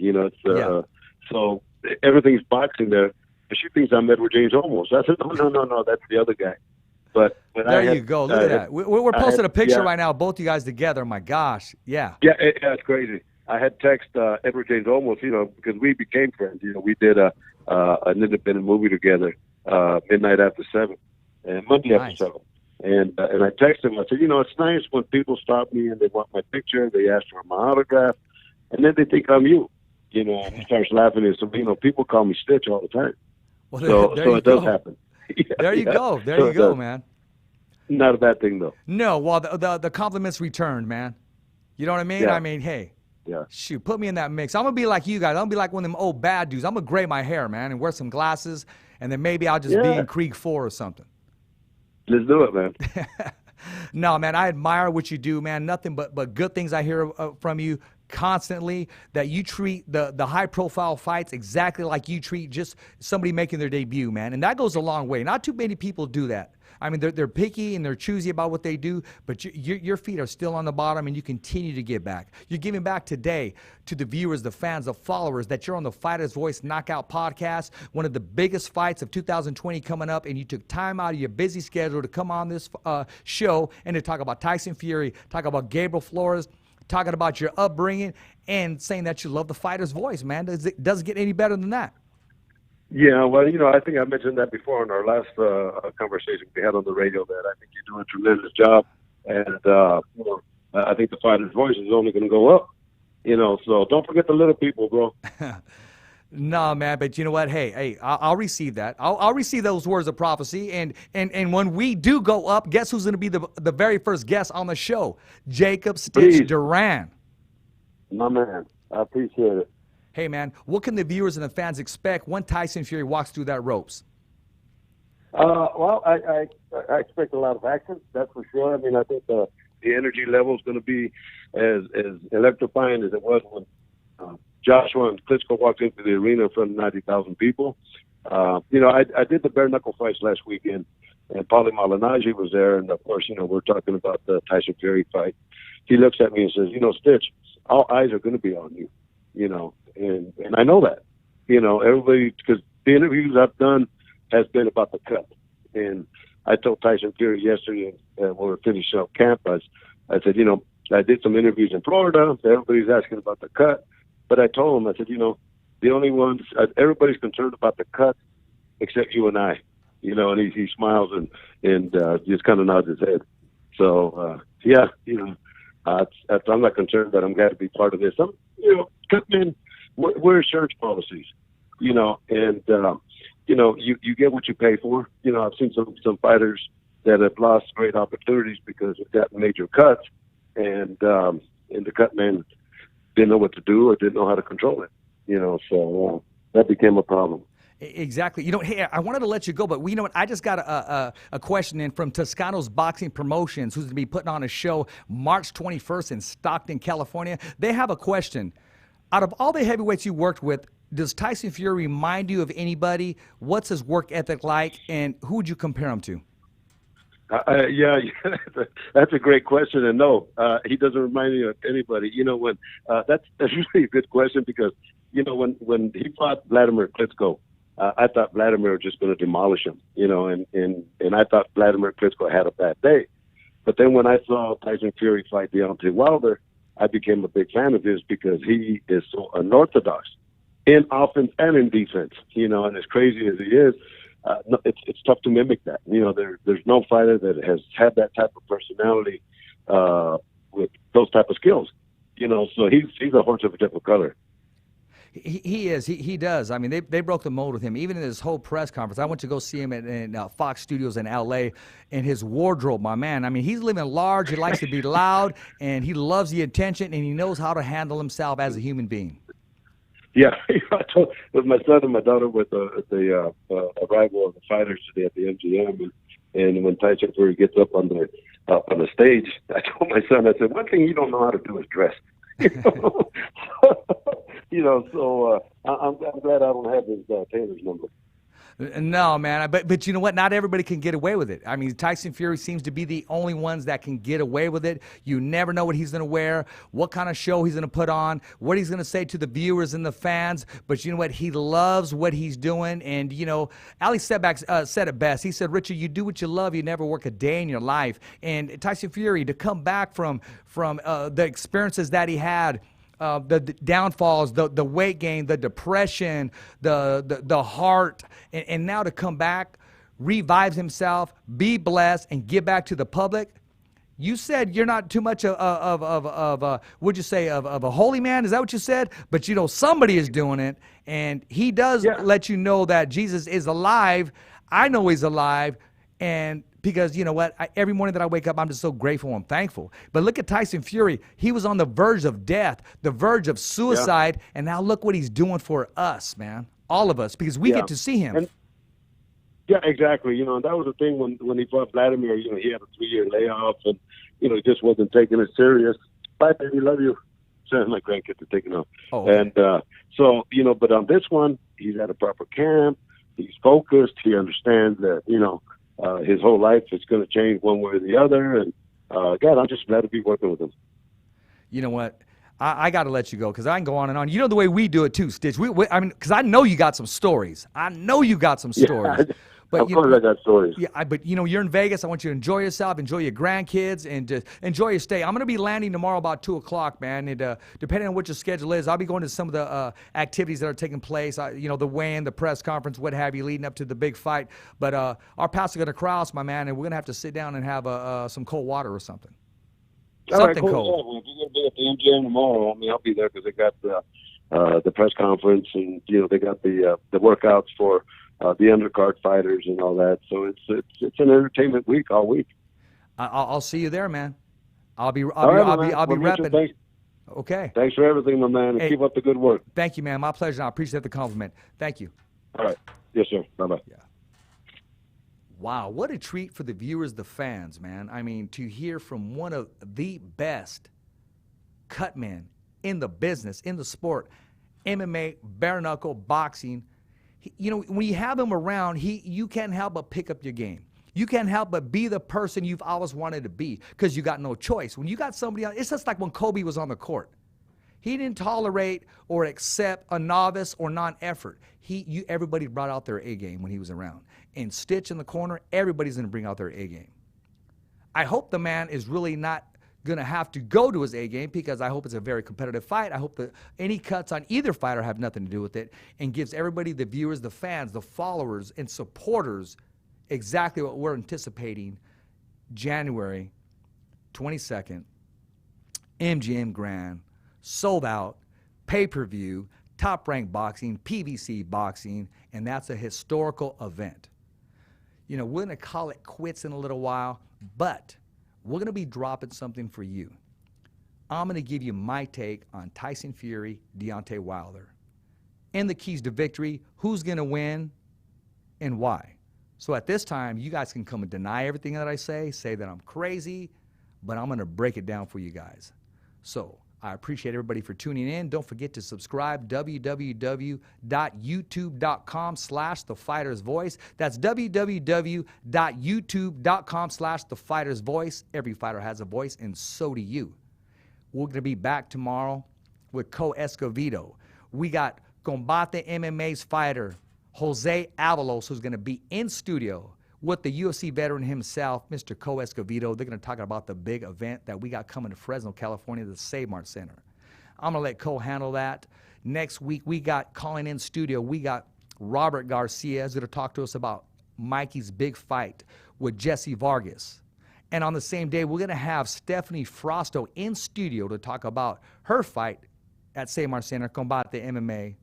So everything's boxing there. And she thinks I'm Edward James Olmos. I said, no, that's the other guy. But there you go. Look at that. We're posting a picture right now of both you guys together. My gosh. Yeah. Yeah, it's crazy. I had text Edward James Olmos, because we became friends. We did an independent movie together, Midnight After 7, and Monday After 7. And I texted him. I said, it's nice when people stop me and they want my picture. They ask for my autograph, and then they think I'm you. And he starts laughing. And so, people call me Stitch all the time. Well, so it does happen. There you go. There you go, man. Not a bad thing, though. No, well, the compliments returned, man. You know what I mean? Yeah. I mean, hey, yeah. Shoot, put me in that mix. I'm going to be like you guys. I'm going to be like one of them old bad dudes. I'm going to gray my hair, man, and wear some glasses, and then maybe I'll just be in Creek 4 or something. Let's do it, man. No, man, I admire what you do, man. Nothing but good things I hear from you constantly, that you treat the high-profile fights exactly like you treat just somebody making their debut, man. And that goes a long way. Not too many people do that. I mean, they're picky and they're choosy about what they do, but your feet are still on the bottom, and you continue to give back. You're giving back today to the viewers, the fans, the followers, that you're on the Fighter's Voice Knockout podcast, one of the biggest fights of 2020 coming up, and you took time out of your busy schedule to come on this show and to talk about Tyson Fury, talk about Gabriel Flores, talking about your upbringing, and saying that you love the Fighter's Voice, man. Does it get any better than that? Yeah, well, I think I mentioned that before in our last conversation we had on the radio, that I think you're doing a tremendous job. And, I think the Fighter's Voice is only going to go up, so don't forget the little people, bro. No, man, but you know what? Hey, I'll receive that. I'll receive those words of prophecy. And when we do go up, guess who's going to be the very first guest on the show? Jacob Stitch DURAN. My man, I appreciate it. Hey, man, what can the viewers and the fans expect when Tyson Fury walks through that ropes? Well, I expect a lot of action, that's for sure. I mean, I think the energy level is going to be as electrifying as it was when Joshua and Klitschko walked into the arena in front of 90,000 people. I did the bare knuckle fights last weekend, and Paulie Malignaggi was there, and of course, we're talking about the Tyson Fury fight. He looks at me and says, Stitch, all eyes are going to be on you, and I know that, everybody, because the interviews I've done has been about the cut. And I told Tyson Fury yesterday when we were finishing up camp, I said, I did some interviews in Florida. Everybody's asking about the cut. But I told him, I said, the only ones, everybody's concerned about the cut except you and I, and he smiles and just kind of nods his head. So, I'm not concerned that I'm going to be part of this. Cutman, we're insurance policies, and, you get what you pay for. I've seen some fighters that have lost great opportunities because they've gotten major cuts, and the Cutman didn't know what to do or didn't know how to control it, so that became a problem. Exactly. Hey, I wanted to let you go, but you know what? I just got a question in from Toscano's Boxing Promotions, who's going to be putting on a show March 21st in Stockton, California. They have a question. Out of all the heavyweights you worked with, does Tyson Fury remind you of anybody? What's his work ethic like, and who would you compare him to? Yeah, that's a great question, and no, he doesn't remind me of anybody. When that's really a good question, because when he fought Vladimir Klitschko, I thought Vladimir was just going to demolish him, and I thought Vladimir Klitschko had a bad day. But then when I saw Tyson Fury fight Deontay Wilder, I became a big fan of his because he is so unorthodox in offense and in defense, and as crazy as he is, it's tough to mimic that. There's no fighter that has had that type of personality with those type of skills. So he's a horse of a different color. He is. He does. I mean, they broke the mold with him. Even in his whole press conference, I went to go see him in Fox Studios in L.A., and his wardrobe, my man. I mean, he's living large. He likes to be loud, and he loves the attention, and he knows how to handle himself as a human being. Yeah, I told with my son and my daughter with the arrival of the fighters today at the MGM, and when Tyson Fury gets up on the stage, I told my son, I said, one thing you don't know how to do is dress. So I'm glad I don't have his Taylor's number. No, man. But you know what? Not everybody can get away with it. I mean, Tyson Fury seems to be the only ones that can get away with it. You never know what he's going to wear, what kind of show he's going to put on, what he's going to say to the viewers and the fans. But you know what? He loves what he's doing. And, Ali Setback said it best. He said, Richard, you do what you love. You never work a day in your life. And Tyson Fury, to come back from the experiences that he had, the downfalls, the weight gain, the depression, the heart, and now to come back, revive himself, be blessed, and give back to the public. You said you're not too much of what'd you say, of a holy man? Is that what you said? But somebody is doing it, and he does let you know that Jesus is alive. I know he's alive, and because you know what? Every morning that I wake up, I'm just so grateful and thankful. But look at Tyson Fury. He was on the verge of death, the verge of suicide, and now look what he's doing for us, man. All of us, because we get to see him. And, exactly. And that was the thing when he fought Vladimir, he had a 3-year layoff and, he just wasn't taking it serious. Bye, baby, love you. Send my grandkids are taking off. Oh, okay. And but on this one, he's at a proper camp. He's focused. He understands that, his whole life is going to change one way or the other. And, God, I'm just glad to be working with him. You know what? I got to let you go because I can go on and on. You know the way we do it too, Stitch. Because I know you got some stories. I know you got some stories. But, of course I got stories. Yeah, but you're in Vegas. I want you to enjoy yourself, enjoy your grandkids, and enjoy your stay. I'm going to be landing tomorrow about 2 o'clock, man. And depending on what your schedule is, I'll be going to some of the activities that are taking place. The weigh-in, the press conference, what have you, leading up to the big fight. But our pastor going to cross, my man, and we're going to have to sit down and have some cold water or something. Something cool. cold. Yeah, well, if you're going to be at the MGM tomorrow, I'll be there because they got the press conference and they got the workouts for the undercard fighters and all that. So it's an entertainment week all week. I'll see you there, man. I'll be Richard, repping. Okay. Thanks for everything, my man, and keep up the good work. Thank you, man. My pleasure. I appreciate the compliment. Thank you. All right. Yes, sir. Bye-bye. Yeah. Wow, what a treat for the viewers, the fans, man. I mean, to hear from one of the best cutmen in the business, in the sport, MMA, bare knuckle, boxing. When you have him around, you can't help but pick up your game. You can't help but be the person you've always wanted to be because you got no choice. When you got somebody else, it's just like when Kobe was on the court. He didn't tolerate or accept a novice or non-effort. Everybody brought out their A game when he was around. And Stitch in the corner, everybody's going to bring out their A game. I hope the man is really not going to have to go to his A game because I hope it's a very competitive fight. I hope that any cuts on either fighter have nothing to do with it and gives everybody, the viewers, the fans, the followers, and supporters exactly what we're anticipating January 22nd, MGM Grand, sold out, pay-per-view, top-ranked boxing, PBC boxing, and that's a historical event. We're going to call it quits in a little while, but we're going to be dropping something for you. I'm going to give you my take on Tyson Fury, Deontay Wilder. And the keys to victory, who's going to win, and why. So at this time, you guys can come and deny everything that I say that I'm crazy, but I'm going to break it down for you guys. So I appreciate everybody for tuning in. Don't forget to subscribe, www.youtube.com/thefightersvoice. That's www.youtube.com/thefightersvoice. Every fighter has a voice, and so do you. We're going to be back tomorrow with ESCOVEDO. We got Combate MMA's fighter, Jose Avalos, who's going to be in studio with the UFC veteran himself, Mr. ESCOVEDO. They're going to talk about the big event that we got coming to Fresno, California, the Save Mart Center. I'm going to let Cole handle that. Next week, we got calling in studio. We got Robert Garcia who's going to talk to us about Mikey's big fight with Jesse Vargas. And on the same day, we're going to have Stephanie Frosto in studio to talk about her fight at Save Mart Center, Combate MMA.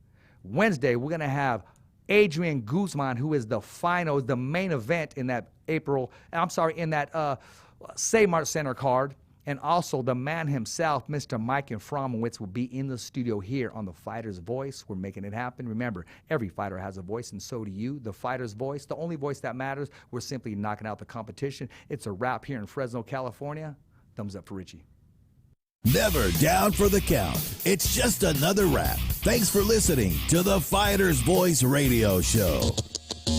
Wednesday, we're going to have Adrian Guzman, who is the final, the main event in that Save Mart Center card. And also the man himself, Mr. Mike Fromowitz, will be in the studio here on The Fighter's Voice. We're making it happen. Remember, every fighter has a voice, and so do you. The Fighter's Voice, the only voice that matters. We're simply knocking out the competition. It's a wrap here in Fresno, California. Thumbs up for Richie. Never down for the count. It's just another wrap. Thanks for listening to the Fighter's Voice Radio Show.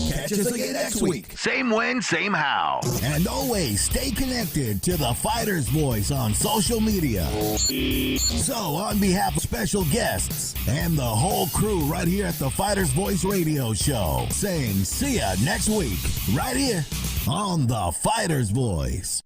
Catch us again next week. Same when, same how. And always stay connected to the Fighter's Voice on social media. So, on behalf of special guests and the whole crew right here at the Fighter's Voice Radio Show, saying see ya next week, right here on the Fighter's Voice.